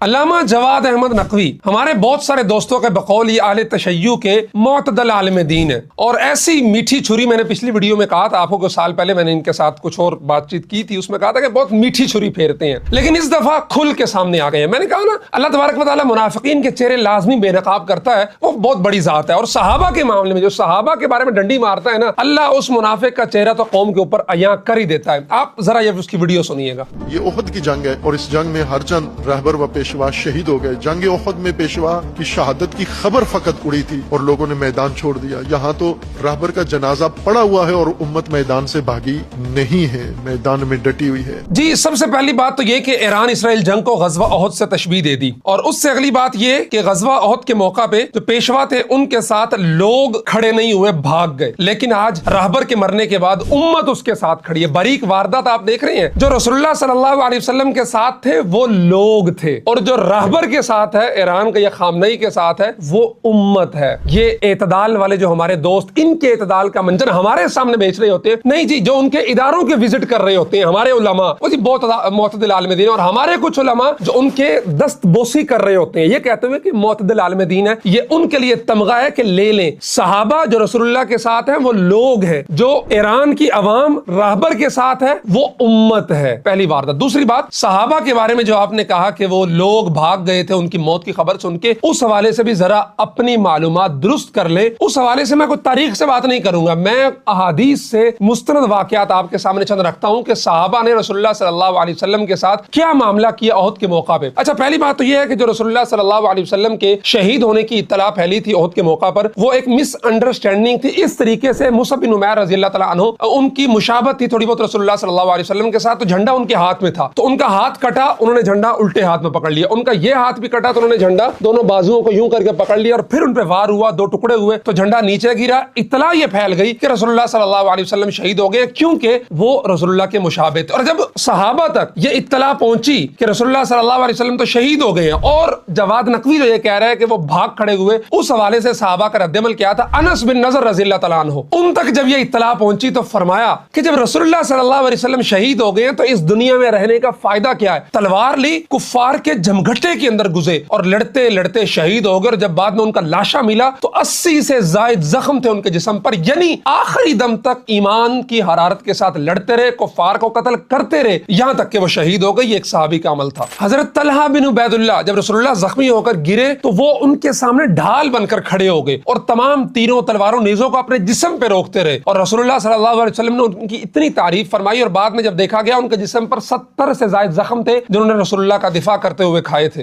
علامہ جواد احمد نقوی ہمارے بہت سارے دوستوں کے بقول یہ اہل تشیع کے معتدل عالم دین ہے، اور ایسی میٹھی چھری، میں نے پچھلی ویڈیو میں کہا تھا آپ کو، کچھ سال پہلے میں نے ان کے ساتھ کچھ اور بات چیت کی تھی، اس میں کہا تھا کہ بہت میٹھی چھری پھیرتے ہیں، لیکن اس دفعہ کھل کے سامنے آ گئے ہیں۔ میں نے کہا نا، اللہ تبارک و تعالیٰ منافقین کے چہرے لازمی بے نقاب کرتا ہے، وہ بہت بڑی ذات ہے، اور صحابہ کے معاملے میں جو صحابہ کے بارے میں ڈنڈی مارتا ہے نا، اللہ اس منافق کا چہرہ تو قوم کے اوپر عیاں کر ہی دیتا ہے۔ آپ ذرا یہ اس کی ویڈیو سنیے گا۔ یہ احد کی جنگ ہے، اور اس جنگ میں ہر چند رہبر و پیشوا شہید ہو گئے۔ جنگ احد میں پیشوا کی شہادت کی خبر فقط اڑی تھی اور لوگوں نے میدان چھوڑ دیا۔ یہاں تو رہبر کا جنازہ پڑا ہوا ہے اور امت میدان سے بھاگی نہیں ہے، میدان میں ڈٹی ہوئی ہے۔ جی، سب سے پہلی بات تو یہ کہ ایران اسرائیل جنگ کو غزوہ احد سے تشبیہ دے دی، اور اس سے اگلی بات یہ کہ غزوہ احد کے موقع پہ جو پیشوا تھے ان کے ساتھ لوگ کھڑے نہیں ہوئے، بھاگ گئے، لیکن آج رہبر کے مرنے کے بعد امت اس کے ساتھ کھڑی ہے۔ باریک واردات آپ دیکھ رہے ہیں، جو رسول اللہ صلی اللہ علیہ وسلم کے ساتھ تھے وہ لوگ تھے، اور جو رہبر کے ساتھ ہے، ایران کا یا خامنئی کے ساتھ ہے، وہ امت ہے۔ یہ اعتدال والے جو ہمارے دوست ان کے اعتدال کا منظر ہمارے سامنے بیچ رہے ہوتے ہیں، نہیں جی، جو ان کے اداروں کے وزٹ کر رہے ہوتے ہیں ہمارے علماء، وہ جی بہت معتدل عالم دین، اور ہمارے کچھ علماء جو ان کے دست بوسی کر رہے ہوتے ہیں، یہ کہتے ہوئے کہ معتدل عالم دین ہے، یہ ان کے لیے تمغہ ہے کہ لے لیں۔ صحابہ جو رسول اللہ کے ساتھ ہیں وہ لوگ ہیں، جو ایران کی عوام رہبر کے ساتھ ہے وہ امت ہے۔ پہلی بات۔ دوسری بات، صحابہ کے بارے میں جو آپ نے کہا کہ وہ لوگ بھاگ گئے تھے ان کی موت کی خبر سن کے، اس حوالے سے بھی ذرا اپنی معلومات درست کر لیں۔ اس حوالے سے میں کوئی تاریخ سے بات نہیں کروں گا، میں احادیث سے مستند واقعات آپ کے سامنے چند رکھتا ہوں کہ صحابہ نے رسول اللہ صلی اللہ علیہ وسلم کے ساتھ کیا معاملہ کیا احد کے موقع پہ۔ اچھا، پہلی بات تو یہ ہے کہ جو رسول اللہ صلی اللہ علیہ وسلم کے شہید ہونے کی اطلاع پھیلی تھی احد کے موقع پر، وہ ایک مس انڈرسٹینڈنگ تھی۔ اس طریقے سے مصعب بن عمیر رضی اللہ تعالیٰ عنہ، ان کی مشابہت تھی تھوڑی بہت رسول اللہ صلی اللہ علیہ وسلم کے ساتھ، تو جھنڈا ان کے ہاتھ میں تھا، تو ان کا ہاتھ کٹا، انہوں نے جھنڈا الٹے ہاتھ میں پکڑ لیا، ان کا یہ ہاتھ بھی کٹا تو انہوں نے جھنڈا دونوں بازوؤں کو یوں کر کے پکڑ لیا، اور پھر ان پہ وار ہوا، دو ٹکڑے ہوئے تو جھنڈا نیچے گرا۔ اطلاع یہ پھیل گئی کہ رسول اللہ صلی اللہ علیہ وسلم شہید ہو گئے، کیونکہ وہ رسول اللہ کے مشابہ تھے۔ اور جب صحابہ تک یہ اطلاع پہنچی کہ رسول اللہ صلی اللہ علیہ وسلم تو شہید ہو گئے ہیں، اور جواد نقوی جو یہ کہہ رہا ہے کہ وہ بھاگ کھڑے ہوئے، اس حوالے سے صحابہ کا رد عمل کیا تھا؟ انس بن نضر رضی اللہ تعالیٰ عنہ، ان تک جب یہ اطلاع پہنچی تو فرمایا کہ جب رسول اللہ صلی اللہ علیہ وسلم شہید ہو گئے ہیں تو اس دنیا میں رہنے کا فائدہ کیا ہے؟ تلوار لی، کفار کے جمگھٹے کے اندر گھسے اور لڑتے لڑتے شہید ہو گئے، اور جب بعد میں ان کا لاشا ملا تو 80 سے زائد زخم تھے ان کے جسم پر، یعنی آخری دم تک ایمان کی حرارت کے ساتھ لڑتے رہے، کفار کو قتل کرتے رہے، یہاں تک کہ وہ شہید ہو گئے۔ یہ ایک صحابی کا عمل تھا۔ حضرت طلحہ بن عبید اللہ، جب رسول اللہ زخمی ہو کر گرے تو وہ ان کے سامنے ڈھال بن کر کھڑے ہو گئے، اور تمام تیروں تلواروں نیزوں کو اپنے جسم پہ روکتے رہے، اور رسول اللہ صلی اللہ علیہ وسلم نے ان کی اتنی تعریف فرمائی، اور بعد میں جب دیکھا گیا ان کے جسم پر 70 سے زائد زخم تھے جنہوں نے رسول اللہ کا دفاع کرتے ہوئے کھائے تھے۔